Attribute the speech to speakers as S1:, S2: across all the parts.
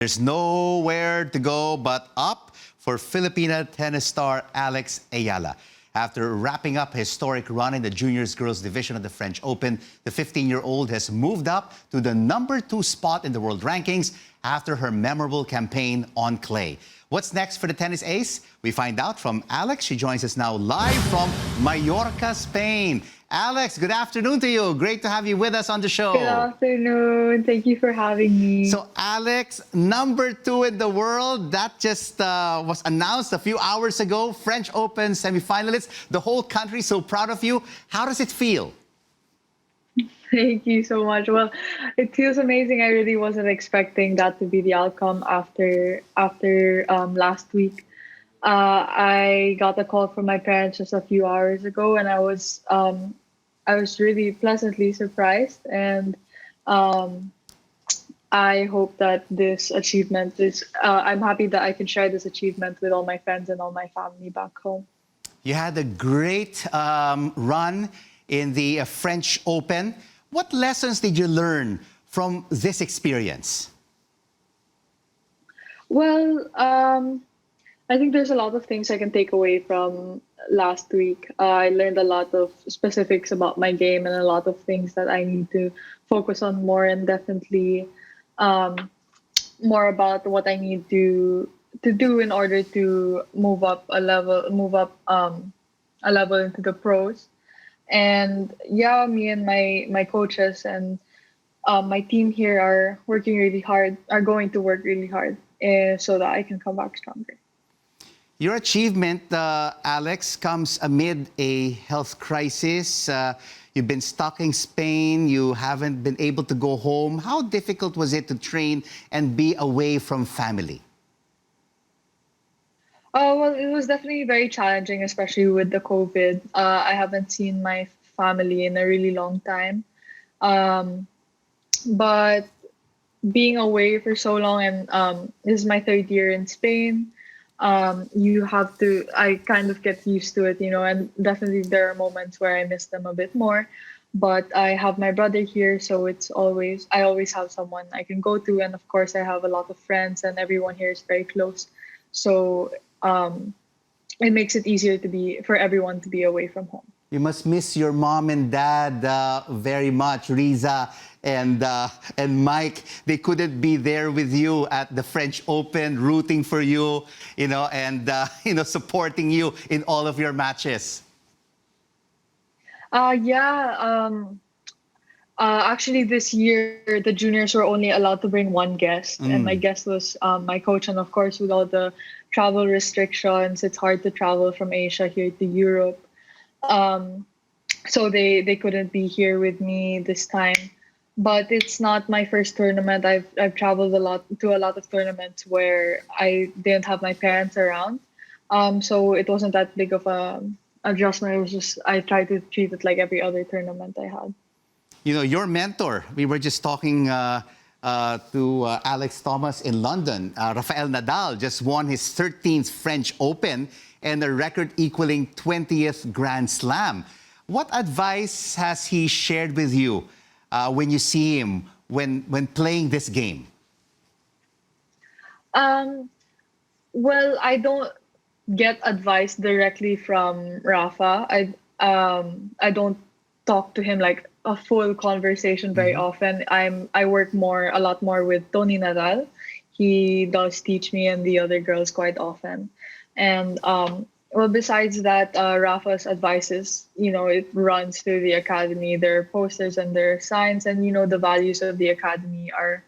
S1: There's nowhere to go but up for Filipina tennis star Alex Eala. After wrapping up a historic run in the juniors girls division of the French Open, the 15-year-old has moved up to the #2 spot in the world rankings after her memorable campaign on clay. What's next for the tennis ace? We find out from Alex. She joins us now live from Mallorca, Spain. Alex, good afternoon to you. Great to have you with us on the show.
S2: Good afternoon. Thank you for having me.
S1: So, Alex, #2 in the world. That just was announced a few hours ago. French Open semifinalist. The whole country so proud of you. How does it feel?
S2: Thank you so much. Well, it feels amazing. I really wasn't expecting that to be the outcome after last week. I got a call from my parents just a few hours ago, and I was really pleasantly surprised. And I hope that this achievement is. I'm happy that I can share this achievement with all my friends and all my family back home.
S1: You had a great run in the French Open. What lessons did you learn from this experience?
S2: Well, I think there's a lot of things I can take away from last week. I learned a lot of specifics about my game and a lot of things that I need to focus on more, and definitely more about what I need to do in order to move up a level into the pros. And yeah, me and my coaches and my team here are working really hard, are going to work really hard so that I can come back stronger.
S1: Your achievement, Alex, comes amid a health crisis. You've been stuck in Spain. You haven't been able to go home. How difficult was it to train and be away from family?
S2: Well, it was definitely very challenging, especially with the COVID. I haven't seen my family in a really long time. But being away for so long, and this is my 3rd year in Spain, I kind of get used to it, and definitely there are moments where I miss them a bit more. But I have my brother here, so I always have someone I can go to. And of course, I have a lot of friends, and everyone here is very close. So it makes it easier for everyone to be away from home.
S1: You must miss your mom and dad very much, Riza and Mike. They couldn't be there with you at the French Open, rooting for you, and supporting you in all of your matches.
S2: Actually, this year the juniors were only allowed to bring one guest, and my guest was my coach. And of course, with all the travel restrictions, it's hard to travel from Asia here to Europe. So they couldn't be here with me this time. But it's not my first tournament. I've traveled to a lot of tournaments where I didn't have my parents around. So it wasn't that big of a adjustment. It was just I tried to treat it like every other tournament I had.
S1: Your mentor, we were just talking to Alex Thomas in London. Rafael Nadal just won his 13th French Open and a record equaling 20th Grand Slam. What advice has he shared with you when you see him when playing this game?
S2: Well, I don't get advice directly from Rafa. I don't talk to him like a full conversation very often. I work a lot more with Tony Nadal. He does teach me and the other girls quite often. And well, besides that, Rafa's advices, it runs through the academy. There are posters and there are signs, and the values of the academy are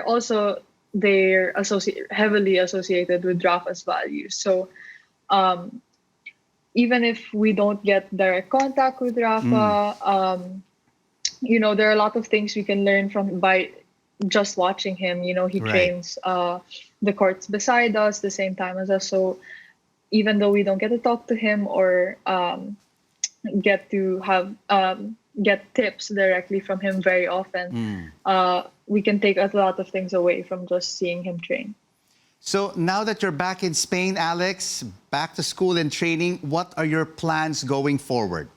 S2: also heavily associated with Rafa's values. So even if we don't get direct contact with Rafa, there are a lot of things we can learn by just watching him. He trains the courts beside us the same time as us. So even though we don't get to talk to him or get tips directly from him very often, we can take a lot of things away from just seeing him train.
S1: So now that you're back in Spain, Alex, back to school and training, what are your plans going forward?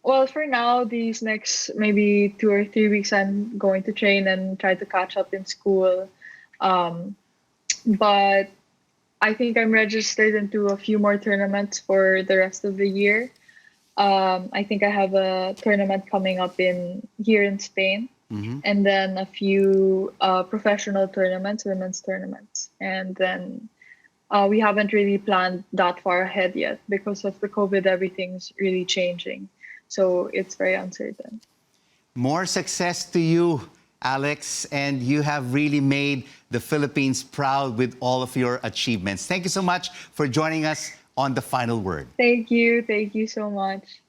S2: Well, for now, these next maybe 2 or 3 weeks, I'm going to train and try to catch up in school. Um, but I think I'm registered into a few more tournaments for the rest of the year. I think I have a tournament coming up in here in Spain, and then a few professional tournaments, women's tournaments, and then we haven't really planned that far ahead yet because of the COVID. Everything's really changing, so it's very uncertain.
S1: More success to you, Alex, and you have really made the Philippines proud with all of your achievements. Thank you so much for joining us on The Final Word.
S2: Thank you so much.